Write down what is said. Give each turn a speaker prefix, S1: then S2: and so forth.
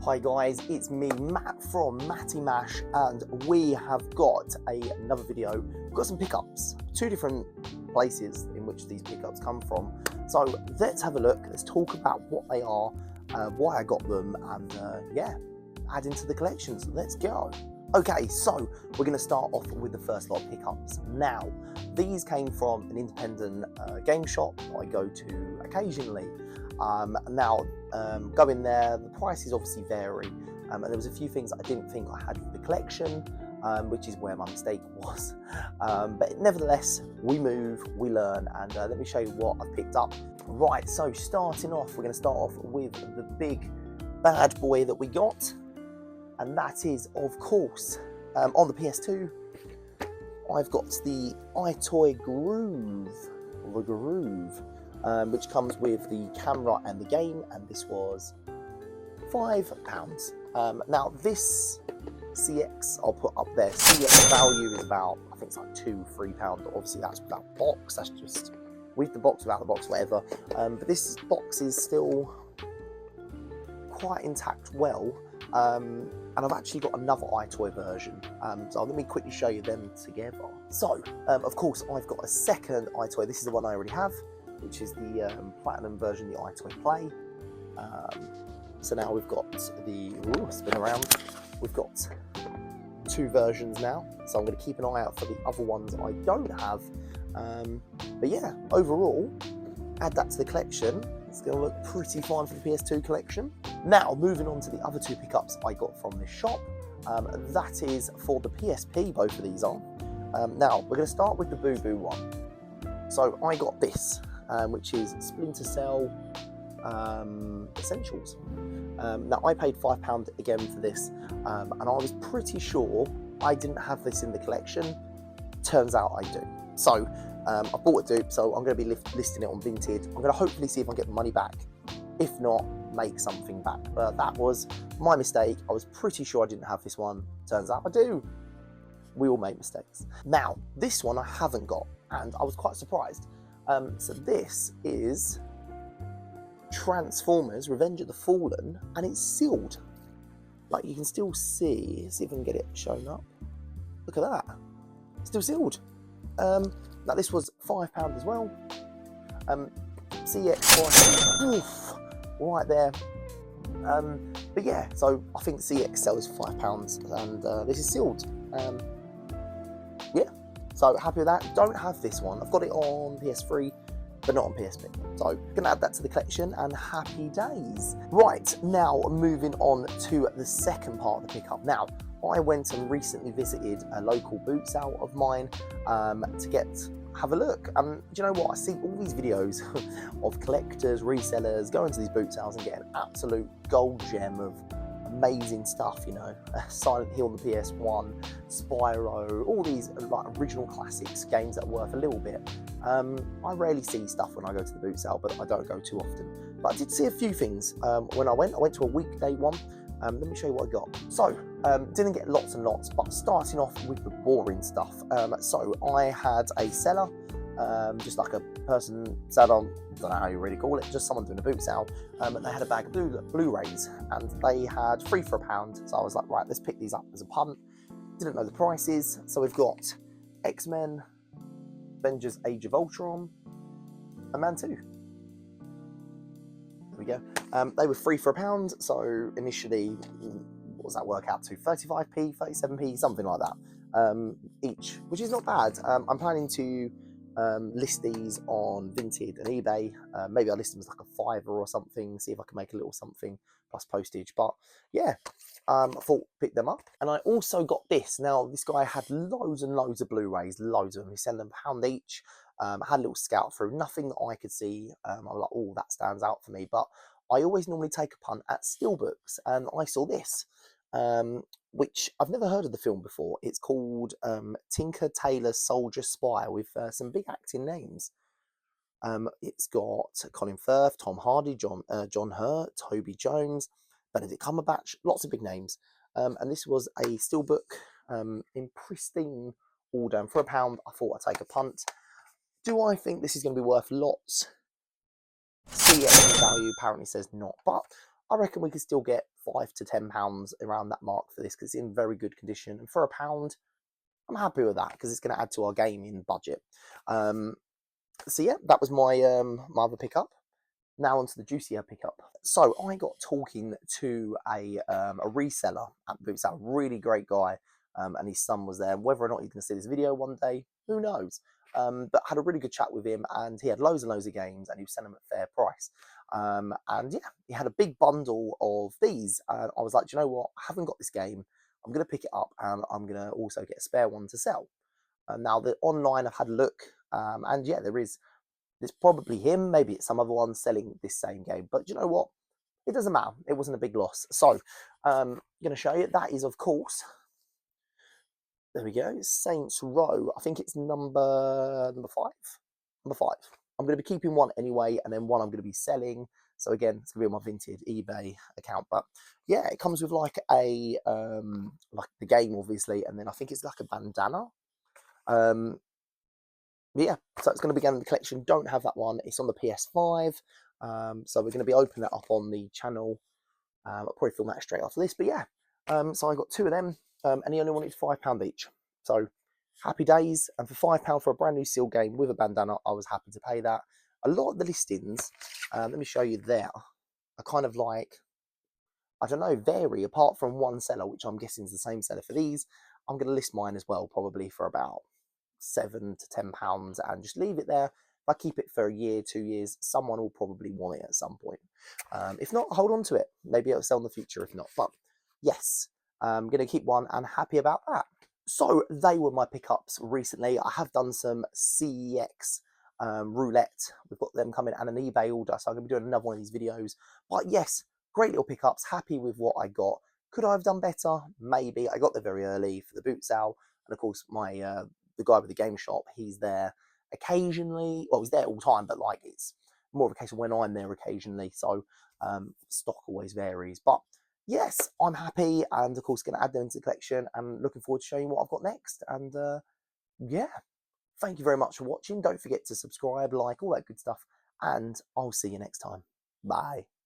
S1: Hi guys, it's me, Matt from Matty Mash, and we have got another video. We've got some pickups, two different places in which these pickups come from. So let's have a look, let's talk about what they are, why I got them, and yeah, add into the collection. So let's go. Okay, so we're going to start off with the first lot of pickups. Now, these came from an independent game shop that I go to occasionally. Go in there, the prices obviously vary, and there was a few things I didn't think I had for the collection, which is where my mistake was. But nevertheless, we move, we learn, and let me show you what I've picked up. Right, so starting off, we're going to start off with the big bad boy that we got, and that is, of course, on the PS2, I've got the iToy Groove, which comes with the camera and the game, and this was £5. Now this CX I'll put up there. CX value is about, I think it's like £2-3. Obviously that's without box, that's just with the box, without the box, whatever. But this box is still quite intact well. And I've actually got another iToy version, so let me quickly show you them together. So, of course, I've got a second iToy. This is the one I already have, which is the Platinum version, the iToy Play. So now we've got the, spin around, we've got two versions now, so I'm going to keep an eye out for the other ones I don't have. But yeah, overall, add that to the collection. It's going to look pretty fine for the PS2 collection. Now, moving on to the other two pickups I got from this shop. That is for the PSP, both of these are. Now, we're going to start with the Boo Boo one. So I got this, which is Splinter Cell Essentials. Now, I paid £5 again for this, and I was pretty sure I didn't have this in the collection. Turns out I do. So, I bought a dupe, so I'm going to be listing it on Vinted. I'm going to hopefully see if I can get the money back. If not, make something back. But that was my mistake. I was pretty sure I didn't have this one. Turns out I do. We all make mistakes. Now, this one I haven't got, and I was quite surprised. So this is Transformers Revenge of the Fallen, and it's sealed. Like, you can still see if I can get it shown up. Look at that. It's still sealed. Now this was £5 as well. CX price, right there. But yeah, so I think CX sells £5, and this is sealed. Yeah, so happy with that. Don't have this one. I've got it on PS3, but not on PSP. So gonna add that to the collection, and happy days. Right, now moving on to the second part of the pickup. Now, I went and recently visited a local Bootsale of mine to have a look. Do you know what? I see all these videos of collectors, resellers going to these boot sales and getting absolute gold gem of amazing stuff, you know. Silent Hill on the PS1, Spyro, all these like original classics, games that are worth a little bit. I rarely see stuff when I go to the boot sale, but I don't go too often. But I did see a few things when I went to a weekday one. Let me show you what I got. So, didn't get lots and lots, but starting off with the boring stuff. So I had a seller, just like a person seller, I don't know how you really call it, just someone doing a boot sale, and they had a bag of Blu-rays, and they had 3 for £1. So I was like, right, let's pick these up as a punt. Didn't know the prices. So we've got X-Men, Avengers Age of Ultron, and Man 2. There we go. They were 3 for £1, so initially, what does that work out to? 35p, 37p, something like that, each, which is not bad. I'm planning to list these on Vinted and eBay. Maybe I'll list them as like a £5 or something, see if I can make a little something plus postage. But yeah, I thought pick them up. And I also got this. Now, this guy had loads and loads of Blu-rays, loads of them. He sent them £1 each. I had a little scout through, nothing that I could see. I'm like, oh, that stands out for me. But I always normally take a punt at Steelbooks, and I saw this, which I've never heard of the film before. It's called Tinker Tailor Soldier Spy, with some big acting names. It's got Colin Firth, Tom Hardy, John Hurt, Toby Jones, Benedict Cumberbatch, lots of big names. And this was a Steelbook in pristine order. And for £1, I thought I'd take a punt. Do I think this is going to be worth lots? CX value apparently says not, but I reckon we could still get £5 to £10 around that mark for this, because it's in very good condition, and for £1 I'm happy with that because it's going to add to our gaming budget. So yeah, that was my my other pickup. Now onto the juicier pickup. So I got talking to a reseller at Bootsale, really great guy, and his son was there. Whether or not he's going to see this video one day, who knows? But had a really good chat with him, and he had loads and loads of games, and he was selling them at fair price. And yeah, he had a big bundle of these, and I was like, do you know what? I haven't got this game. I'm going to pick it up, and I'm going to also get a spare one to sell. Now, the online, I've had a look, and yeah, it's probably him, maybe it's some other one selling this same game, but you know what? It doesn't matter. It wasn't a big loss. So I'm going to show you. That is, of course, there we go, Saints Row. I think it's number 5. Number 5. I'm going to be keeping one anyway, and then one I'm going to be selling. So again, it's going to be on my Vinted eBay account. But yeah, it comes with like a like the game, obviously, and then I think it's like a bandana. Yeah, so it's going to be going in the collection. Don't have that one. It's on the PS5. So we're going to be opening that up on the channel. I'll probably film that straight after this. But yeah, so I got 2 of them, and he only wanted £5 each. So happy days. And for £5 for a brand new sealed game with a bandana, I was happy to pay that. A lot of the listings, let me show you there, are kind of like, I don't know, vary, apart from one seller, which I'm guessing is the same seller for these. I'm going to list mine as well, probably for about £7 to £10, and just leave it there. If I keep it for a year, 2 years, someone will probably want it at some point. If not, hold on to it. Maybe it'll sell in the future if not. But yes, I'm going to keep one and happy about that. So they were my pickups recently. I have done some CEX roulette. We've got them coming, and an eBay order. So I'm going to be doing another one of these videos. But yes, great little pickups. Happy with what I got. Could I have done better? Maybe. I got there very early for the boot sale. And of course, my the guy with the game shop, he's there occasionally. Well, he's there all the time, but like it's more of a case of when I'm there occasionally. So stock always varies. But yes, I'm happy, and of course going to add them into the collection, and looking forward to showing you what I've got next. And yeah, thank you very much for watching. Don't forget to subscribe, like, all that good stuff, and I'll see you next time. Bye.